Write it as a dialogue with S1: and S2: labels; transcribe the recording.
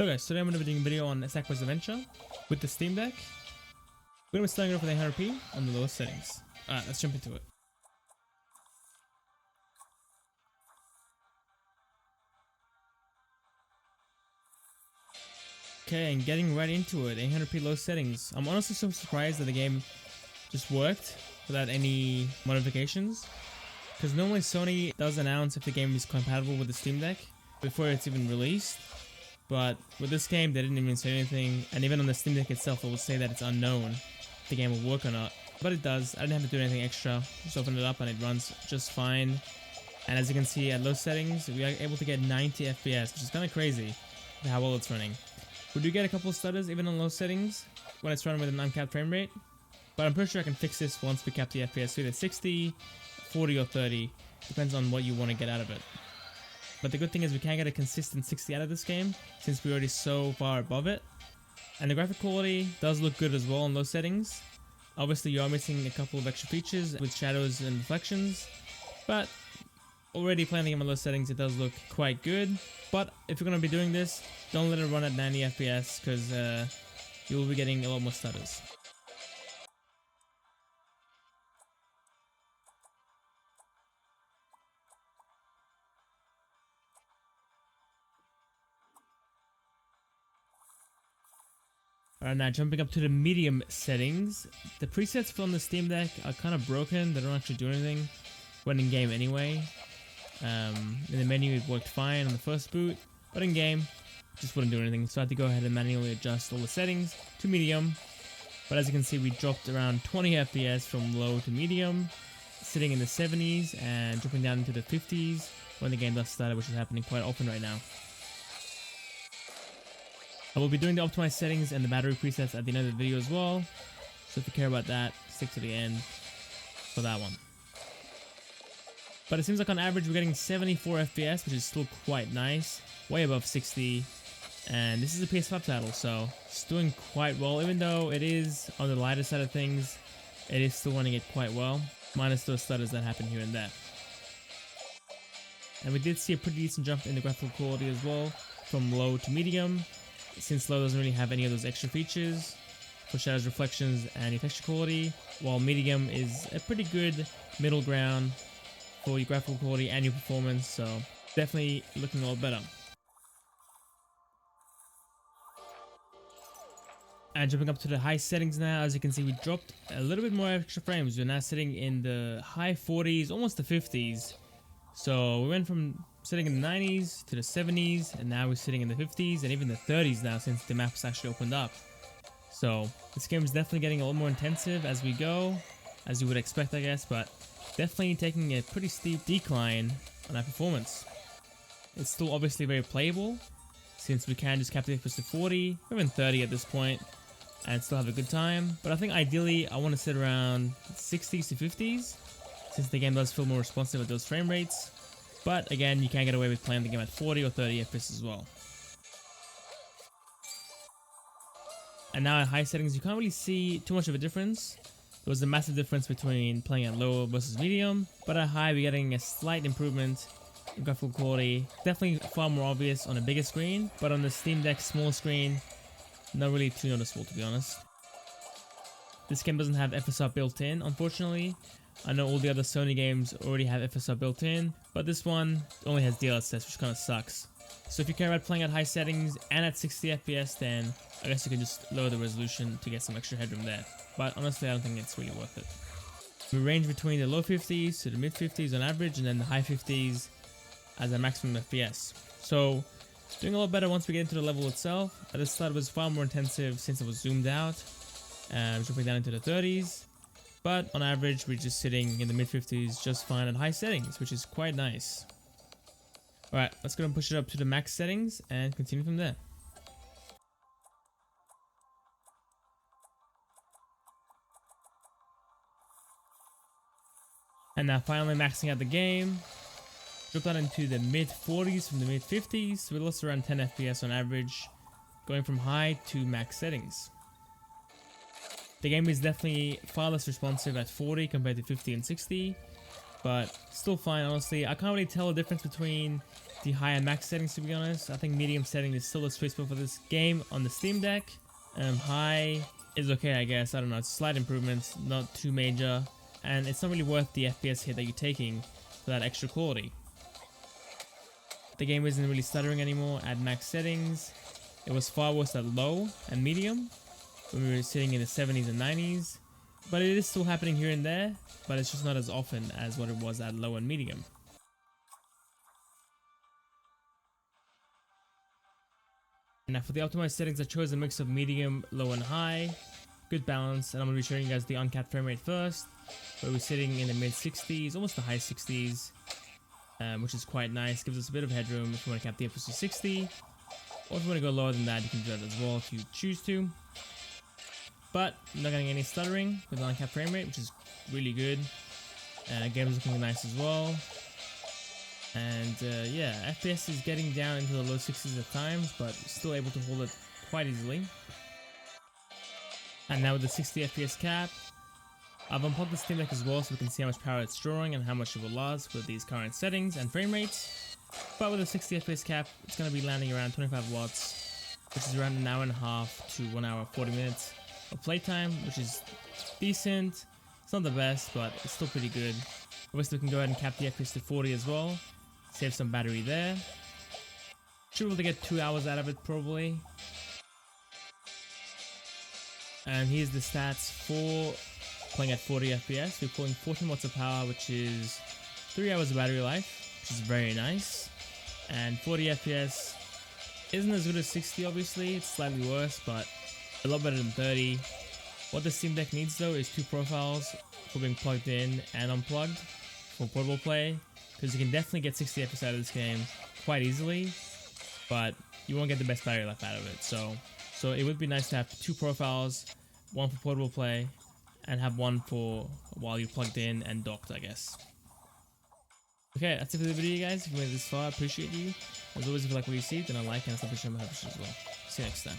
S1: Hello guys, today I'm going to be doing a video on SACKBOY's adventure with the Steam Deck. We're going to be starting off with 800p on the lowest settings. Alright, let's jump into it. Okay, and getting right into it, 800p low settings. I'm honestly so surprised that the game just worked without any modifications. Because normally Sony does announce if the game is compatible with the Steam Deck before it's even released. But with this game, they didn't even say anything, and even on the Steam Deck itself, it will say that it's unknown if the game will work or not. But it does. I didn't have to do anything extra. Just open it up and it runs just fine. And as you can see at low settings, we are able to get 90 FPS, which is kind of crazy how well it's running. We do get a couple of stutters even on low settings when it's running with an uncapped frame rate. But I'm pretty sure I can fix this once we cap the FPS to either 60, 40 or 30. Depends on what you want to get out of it. But the good thing is we can get a consistent 60 out of this game, since we're already so far above it. And the graphic quality does look good as well on low settings. Obviously you are missing a couple of extra features with shadows and reflections, but already playing the game on low settings, it does look quite good. But if you're going to be doing this, don't let it run at 90 FPS, because you will be getting a lot more stutters. Alright, now jumping up to the medium settings. The presets from the Steam Deck are kind of broken. They don't actually do anything when in game anyway. In the menu it worked fine on the first boot, but in game it just wouldn't do anything. So I had to go ahead and manually adjust all the settings to medium. But as you can see, we dropped around 20 FPS from low to medium, sitting in the 70s and dropping down into the 50s when the game does start, which is happening quite often right now. I will be doing the optimized settings and the battery presets at the end of the video as well, so if you care about that, stick to the end for that one. But it seems like on average we're getting 74 FPS, which is still quite nice, way above 60, and this is a PS5 title, so it's doing quite well. Even though it is on the lighter side of things, it is still running it quite well, minus those stutters that happen here and there. And we did see a pretty decent jump in the graphical quality as well, from low to medium, since low doesn't really have any of those extra features for shadows, reflections, and your texture quality, while medium is a pretty good middle ground for your graphical quality and your performance, so definitely looking a lot better. And jumping up to the high settings now, as you can see, we dropped a little bit more extra frames. We're now sitting in the high 40s, almost the 50s. So we went from sitting in the 90s to the 70s, and now we're sitting in the 50s and even the 30s now since the map's actually opened up. So this game is definitely getting a lot more intensive as we go, as you would expect, I guess, but definitely taking a pretty steep decline on our performance. It's still obviously very playable, since we can just cap the FPS to 40 or even 30 at this point and still have a good time. But I think ideally I want to sit around 60s to 50s, since the game does feel more responsive at those frame rates. But again, you can get away with playing the game at 40 or 30 FPS as well. And now at high settings, you can't really see too much of a difference. There was a massive difference between playing at low versus medium, but at high we're getting a slight improvement in graphical quality. Definitely far more obvious on a bigger screen, but on the Steam Deck small screen, not really too noticeable, to be honest. This game doesn't have FSR built in, unfortunately. I know all the other Sony games already have FSR built in, but this one only has DLSS, which kind of sucks. So if you care about playing at high settings and at 60 FPS, then I guess you can just lower the resolution to get some extra headroom there. But honestly, I don't think it's really worth it. We range between the low 50s to the mid 50s on average, and then the high 50s as a maximum FPS. So doing a lot better once we get into the level itself. At the start it was far more intensive since it was zoomed out, dropping down into the 30s. But on average, we're just sitting in the mid 50s just fine at high settings, which is quite nice. Alright, let's go and push it up to the max settings and continue from there. And now finally maxing out the game. Drop that into the mid 40s from the mid 50s. So we lost around 10 FPS on average, going from high to max settings. The game is definitely far less responsive at 40 compared to 50 and 60, but still fine, honestly. I can't really tell the difference between the higher max settings, to be honest. I think medium setting is still the sweet spot for this game on the Steam Deck. High is okay, I guess. I don't know, it's slight improvements, not too major, and it's not really worth the FPS hit that you're taking for that extra quality. The game isn't really stuttering anymore at max settings. It was far worse at low and medium when we were sitting in the 70s and 90s, but it is still happening here and there, but it's just not as often as what it was at low and medium. Now for the optimized settings, I chose a mix of medium, low and high. Good balance, and I'm going to be showing you guys the uncapped frame rate first, where we're sitting in the mid 60s, almost the high 60s, which is quite nice. Gives us a bit of headroom if you want to cap the FPS to 60, or if you want to go lower than that, you can do that as well if you choose to. But I'm not getting any stuttering with the uncapped frame rate, which is really good. Game's looking nice as well. And yeah, FPS is getting down into the low 60s at times, but still able to hold it quite easily. And now with the 60 FPS cap, I've unplugged the Steam Deck as well so we can see how much power it's drawing and how much it will last with these current settings and frame rates. But with the 60 FPS cap, it's going to be landing around 25 watts, which is around an hour and a half to 1 hour 40 minutes of playtime, which is decent. It's not the best, but it's still pretty good. Obviously we can go ahead and cap the FPS to 40 as well, save some battery there. Should be able to get 2 hours out of it probably. And here's the stats for playing at 40 FPS. We're pulling 14 watts of power, which is 3 hours of battery life, which is very nice. And 40 FPS isn't as good as 60 obviously, it's slightly worse, but a lot better than 30. What the Steam Deck needs though is 2 profiles for being plugged in and unplugged for portable play, because you can definitely get 60 FPS out of this game quite easily, but you won't get the best battery life out of it. So it would be nice to have 2 profiles, one for portable play, and have one for while you're plugged in and docked, I guess. Okay, that's it for the video, guys. If you made it this far, I appreciate you. As always, if you like what you see, then a like and a subscription as well. See you next time.